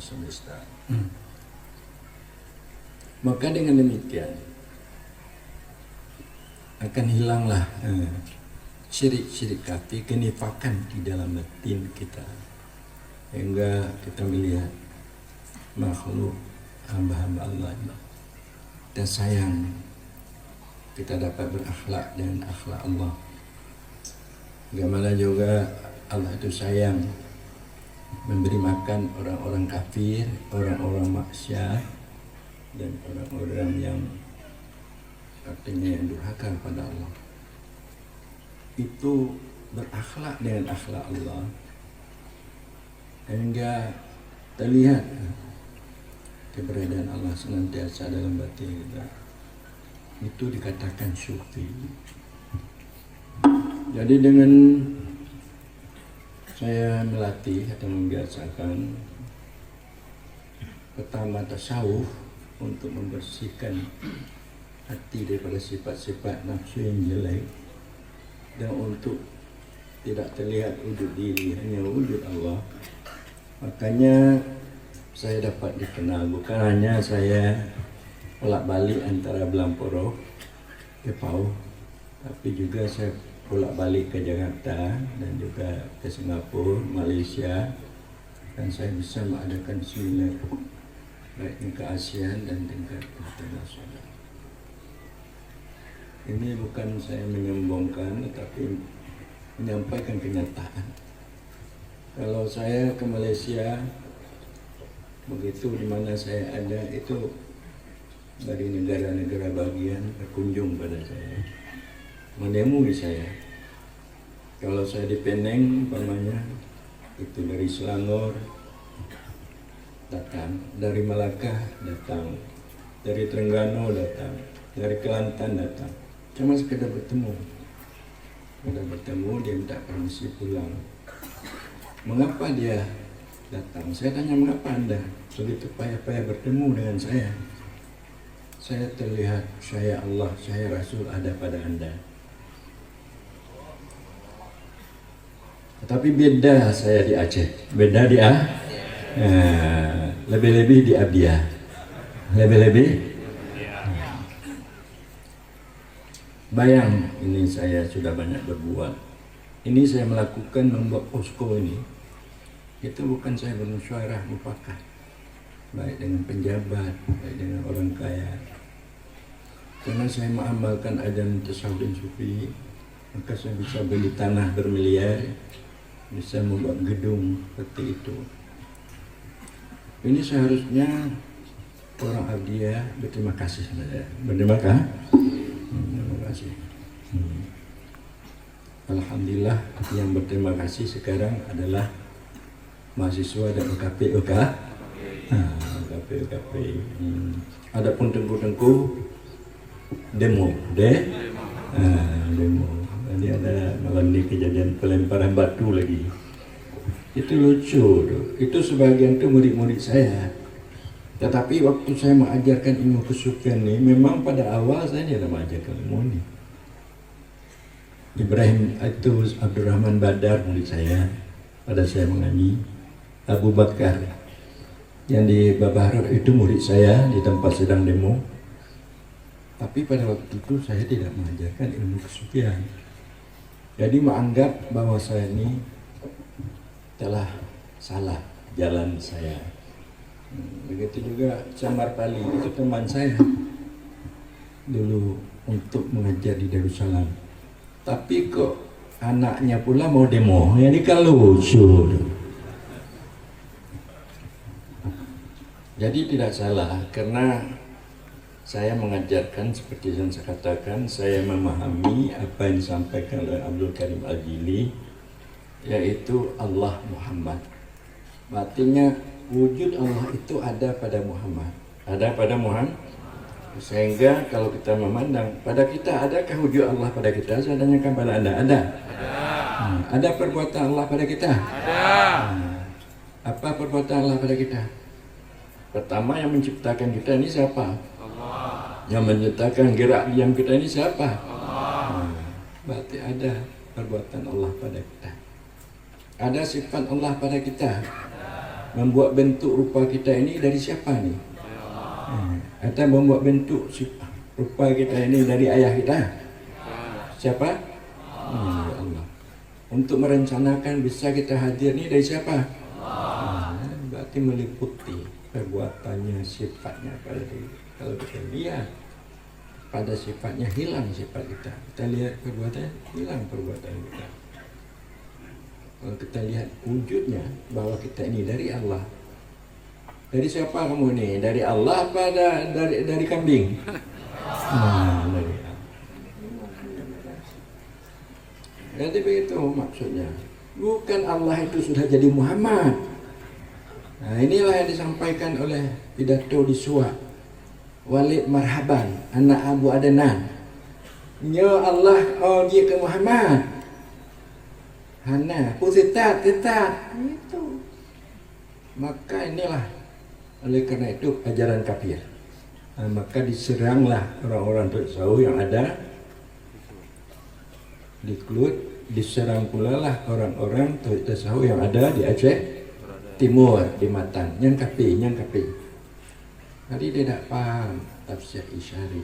semesta. Maka dengan demikian akan hilanglah syirik-syirik kafir, kenifakan di dalam batin kita, hingga kita melihat makhluk hamba-hamba Allah dan sayang kita dapat berakhlak dengan akhlak Allah. Bagaimana juga Allah itu sayang memberi makan orang-orang kafir, orang-orang maksiat, dan orang-orang yang artinya yang durhaka kepada Allah. Itu berakhlak dengan akhlak Allah hingga terlihat keberadaan Allah senantiasa dalam batin kita. Itu dikatakan sufi. Jadi dengan saya melatih atau membiasakan pertama tasawuf untuk membersihkan hati daripada sifat-sifat nafsu yang jelek, dan untuk tidak terlihat wujud diri, hanya wujud Allah. Makanya saya dapat dikenal, bukan hanya saya bolak-balik antara Belamporo ke Pau, tapi juga saya bolak-balik ke Jakarta dan juga ke Singapura, Malaysia, dan saya bisa mengadakan seminar baik tingkat ASEAN dan tingkat internasional. Ini bukan saya menyombongkan, tetapi menyampaikan kenyataan. Kalau saya ke Malaysia, begitu di mana saya ada, itu dari negara-negara bagian berkunjung pada saya, menemui saya. Kalau saya di Penang, umpamanya, itu dari Selangor datang, dari Malaka datang, dari Terengganu datang, dari Kelantan datang. Cuma sekedar bertemu. Sudah bertemu, dia minta permisi pulang. Mengapa dia datang? Saya tanya, mengapa Anda begitu payah-payah bertemu dengan saya? Saya terlihat, saya Allah, saya Rasul ada pada Anda. Tetapi beda saya di Aceh, beda di lebih-lebih di Abdiah, lebih-lebih. Bayang, ini saya sudah banyak berbuat. Ini saya melakukan membuat posko ini. Itu bukan saya bermusyawarah mufakat, baik dengan penjabat, baik dengan orang kaya. Karena saya mengamalkan ajaran tasawuf dan sufi, maka saya bisa beli tanah bermiliar, bisa membuat gedung seperti itu. Ini seharusnya orang Abdiah berterima kasih sama saya. Berterima kasih. Alhamdulillah, yang berterima kasih sekarang adalah mahasiswa dan UKP. Adapun tengku-tengku demo. Tadi ada malam ini kejadian pelemparan batu lagi. Itu lucu tuh. Itu sebagian itu murid-murid saya. Tetapi waktu saya mengajarkan ilmu kesufian ini, memang pada awal saya tidak mengajarkan ilmu ini. Ibrahim itu Abdurrahman Badar murid saya pada saya mengaji. Abu Bakar yang di Babahror itu murid saya di tempat sedang demo. Tapi pada waktu itu saya tidak mengajarkan ilmu kesufian. Jadi menganggap bahwa saya ini telah salah jalan saya. Begitu juga Camar Pali, itu teman saya dulu untuk mengajar di Darussalam. Tapi kok anaknya pula mau demo, ini kan lucu. Jadi tidak salah, karena saya mengajarkan seperti yang saya katakan, saya memahami apa yang disampaikan oleh Abdul Karim Al-Jili, yaitu Allah Muhammad. Artinya wujud Allah itu ada pada Muhammad, ada pada Muhammad. Sehingga kalau kita memandang pada kita, adakah wujud Allah pada kita? Saya tanyakan pada Anda, ada? Ada perbuatan Allah pada kita? Ada. Apa perbuatan Allah pada kita? Pertama, yang menciptakan kita ini siapa? Allah. Yang menciptakan gerak diam kita ini siapa? Allah. Berarti ada perbuatan Allah pada kita. Ada sifat Allah pada kita. Membuat bentuk rupa kita ini dari siapa nih? Atau membuat bentuk rupa kita ini dari ayah kita? Siapa? Ya Allah. Untuk merencanakan bisa kita hadir ini dari siapa? Berarti meliputi perbuatannya, sifatnya. Kalau kita lihat pada sifatnya, hilang sifat kita. Kita lihat perbuatannya, hilang perbuatan kita. Kalau kita lihat wujudnya, bahwa kita ini dari Allah. Dari siapa kamu ini? Dari Allah apa dari kambing? Dari Allah. Jadi begitu maksudnya. Bukan Allah itu sudah jadi Muhammad. Nah, inilah yang disampaikan oleh pidato di Suwa. Walid Marhaban, anak Abu Adnan. Ya Allah, ke Muhammad. Hana, tetat. Itu. Maka inilah, oleh karena itu ajaran kafir. Maka diseranglah orang-orang tasawuf yang ada di Klut, diserang pula lah orang-orang tasawuf yang ada di Aceh Timur, di Matan, yang kafir. Jadi tidak paham tafsir Isyari.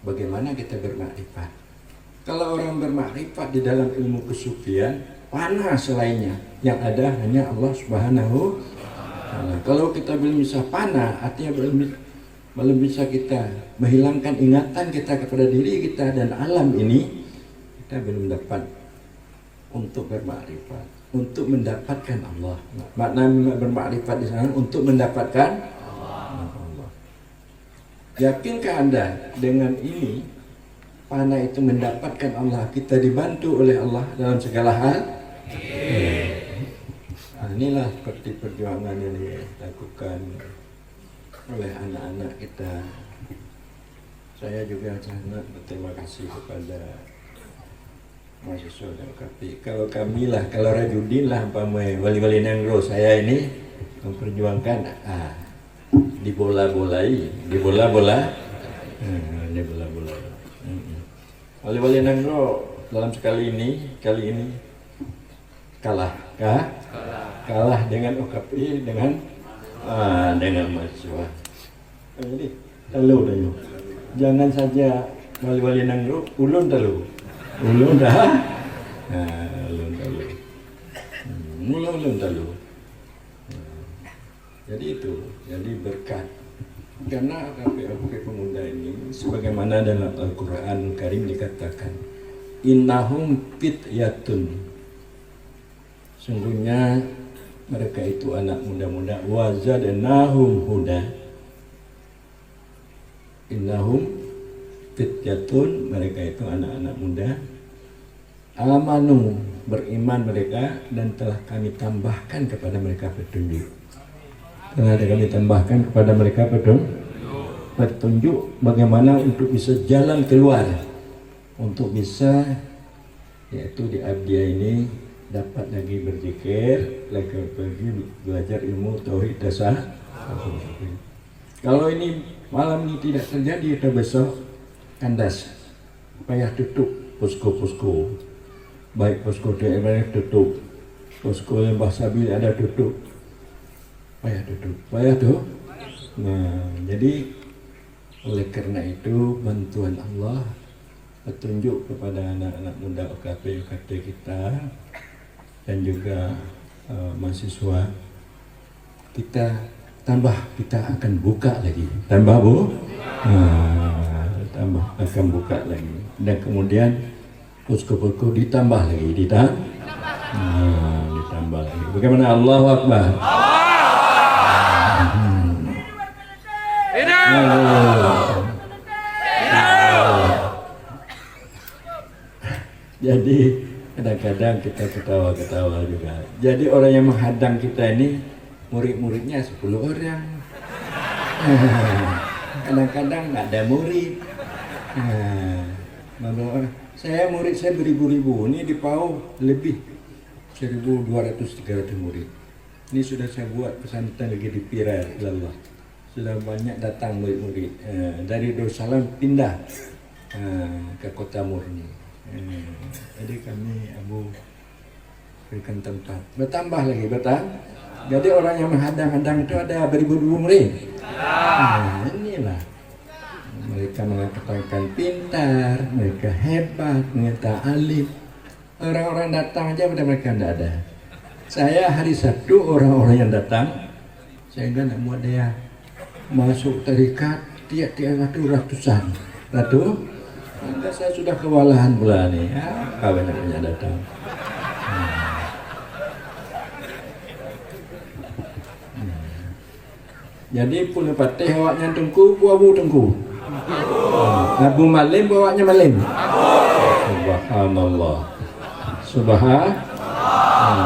Bagaimana kita bermakrifat? Kalau orang bermakrifat di dalam ilmu kesufian, mana selainnya? Yang ada hanya Allah Subhanahu wa Ta'ala. Kalau kita belum bisa panah, artinya belum bisa kita menghilangkan ingatan kita kepada diri kita dan alam ini, kita belum dapat untuk bermakrifat, untuk mendapatkan Allah. Makna bermakrifat di sana untuk mendapatkan Allah. Yakinkah Anda dengan ini panah itu mendapatkan Allah, kita dibantu oleh Allah dalam segala hal? Inilah seperti perjuangan yang dilakukan oleh anak-anak kita. Saya juga sangat berterima kasih kepada mahasiswa dan KP. Kalau kami lah, kalau Rajudin lah, wali-wali Nangro, saya ini memperjuangkan dibola-bolai. Wali-wali Nangro dalam kali ini kalah dengan OKP, dengan mahasiswa. Jadi talu. Jangan saja wali-wali Nangro, ulun talu. Ulun talu. Jadi itu, jadi berkat. Karena OKP pemuda ini, sebagaimana dalam Al-Quran Karim dikatakan, innahum fityatun, sungguhnya mereka itu anak muda-muda, wazadnahum huda. Innahum fityatun, mereka itu anak-anak muda, amanu, beriman mereka, dan telah kami tambahkan kepada mereka petunjuk. Telah kami tambahkan kepada mereka petunjuk bagaimana untuk bisa jalan keluar, untuk bisa, yaitu di Abdiya ini dapat lagi berzikir, lagi belajar ilmu tauhid dasar. Kalau ini malam ini tidak terjadi, kita besok kandas, payah tutup posko-posko, baik posko DMR tutup, posko Lembah Sabil ada tutup, payah tuh. Nah, jadi oleh karena itu bantuan Allah, petunjuk kepada anak-anak muda OKP kita dan juga mahasiswa kita akan buka lagi, tambah akan buka lagi, dan kemudian posko-posko ditambah lagi, ditambah lagi. Bagaimana? Allahu Akbar. Jadi kadang-kadang kita ketawa-ketawa juga. Jadi orang yang menghadang kita ini murid-muridnya 10 orang. Kadang-kadang nggak ada murid. Saya murid saya beribu-ribu. Ini di PAU lebih 1.200-300 murid. Ini sudah saya buat pesantren lagi di Pirar, ilallah. Sudah banyak datang murid-murid dari Darussalam pindah ke Kota Murni. Jadi kami berikan tempat, bertambah lagi Jadi orang yang menghadang-hadang itu ada beribu-ribu murid. Nah, inilah mereka mengatakan pintar, mereka hebat, mereka alim. Orang-orang datang aja pada mereka tidak ada. Saya hari Sabtu orang-orang yang datang, saya enggak muat dia masuk tarikat tiap-tiap ratusan. Maka saya sudah kewalahan pula nih. Apa banyak datang. Jadi pula patih awaknya tengku, buabu tengku. Abu malim bawanya malim. Subhanallah.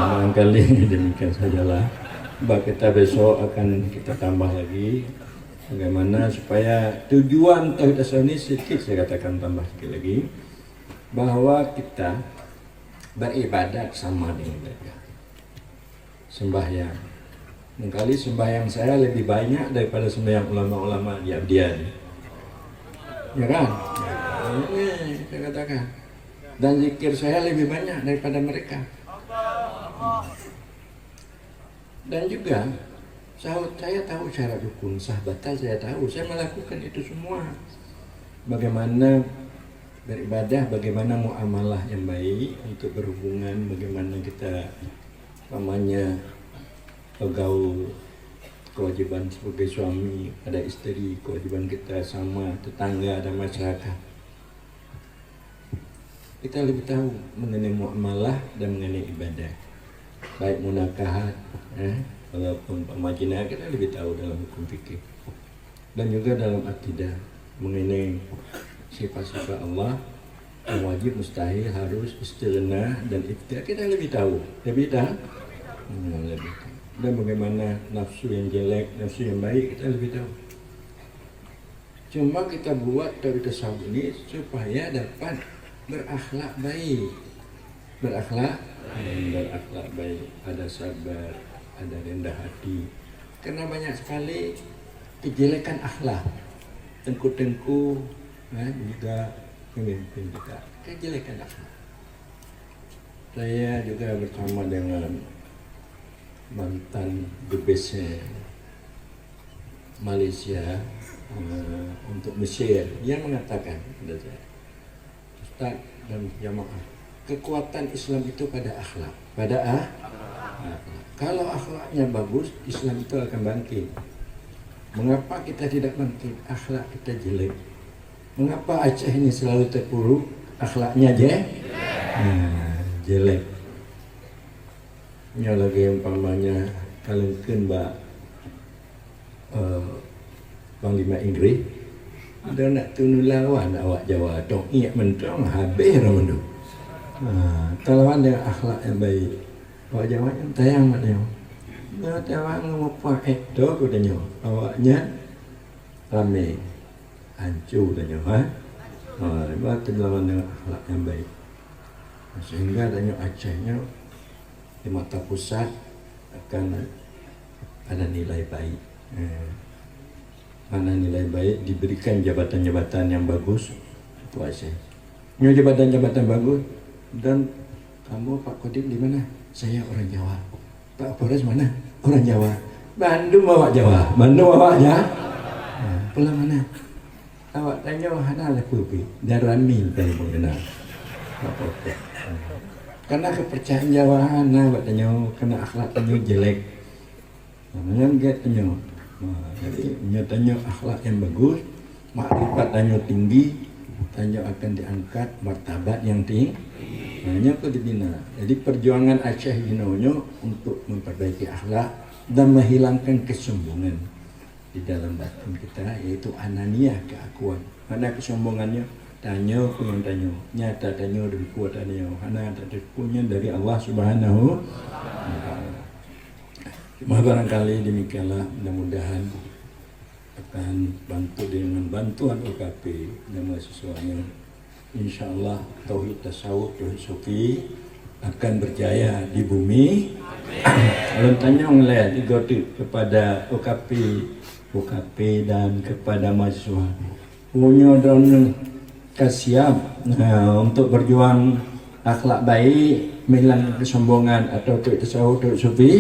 Barangkali demikian sajalah. Kita besok akan kita tambah lagi bagaimana supaya tujuan tauhid asal ini sedikit saya katakan tambah sedikit lagi, bahwa kita beribadat sama dengan mereka. Sembahyang. Mengkali sembahyang saya lebih banyak daripada sembahyang ulama-ulama di Abdian. Ya kan? Ini saya katakan. Dan zikir saya lebih banyak daripada mereka. Dan juga saya tahu cara rukun sah batal, saya tahu. Saya melakukan itu semua. Bagaimana beribadah, bagaimana muamalah yang baik untuk berhubungan, bagaimana kita namanya bergaul, kewajiban sebagai suami pada isteri, kewajiban kita sama tetangga dan masyarakat. Kita lebih tahu mengenai muamalah dan mengenai ibadah, baik munakahat, walaupun pemajinah kita lebih tahu dalam hukum fikih, dan juga dalam akidah mengenai sifat-sifat Allah yang wajib, mustahil, harus, istighna dan ikhtiar kita lebih tahu, lebih tahu. Dan bagaimana nafsu yang jelek, nafsu yang baik kita lebih tahu. Cuma kita buat tauhid tasawuf ini supaya dapat berakhlak baik. Berakhlak baik, ada sabar, ada rendah hati. Karena banyak sekali kejelekan akhlak. Tengku-tengku juga pemimpin kita. Kejelekan akhlak. Saya juga bersama dengan mantan dubesnya Malaysia untuk Mesir yang mengatakan kepada saya, Ustaz dan jamaah, kekuatan Islam itu pada akhlak, kalau akhlaknya bagus, Islam itu akan bangkit. Mengapa kita tidak bangkit? Akhlak kita jelek. Mengapa Aceh ini selalu terpuruk? Akhlaknya jelek. Nya lagi umpamanya kalengkeun Panglima Inggris ada nak tunu lawan awak Jawa dong iya mentong habis ramen tu. Kalau ada akhlak yang baik awak Jawa yang tayang maknanya. Nah, Jawa ngomong itu kudanya awaknya rame hancur tanya itu lawan dengan akhlak yang baik. Sehingga tanya Acehnya di mata pusat akan ada nilai baik. Mana nilai baik diberikan jabatan-jabatan yang bagus itu Aceh. Ini jabatan-jabatan bagus. Dan kamu Pak Kodim di mana? Saya orang Jawa. Pak Polres mana? Orang Jawa. Bandung bawa Jawa. Bandung bawanya. Pulang mana? Awak tanya mana lepupi? Daramin tadi mengenal. Karena kepercayaan Jawa katanya kena akhlaknya jelek. Namanya enggak tanya. Jadi nyatanya akhlak yang bagus, makrifat tanya tinggi, tanya akan diangkat martabat yang tinggi. Hanya itu dibina. Jadi perjuangan Aceh Ginonya untuk memperbaiki akhlak dan menghilangkan kesombongan di dalam batin kita, yaitu ananiah, keakuan. Mana kesombongannya? Tanya pun yang tanya, nyata tanya lebih kuat tanya, hana tak punya dari Allah Subhanahu wa Ta'ala. Cuma barangkali demikianlah, mudah-mudahan akan bantu dengan bantuan UKP dan mahasiswanya. InsyaAllah tauhid tasawuf, tauhid sufi akan berjaya di bumi. Kalau tanya ngelihat kepada UKP dan kepada mahasiswa, punya dan kasiap untuk berjuang akhlak baik, menghilangkan kesombongan atau tauhid tasawuf, tauhid sufi.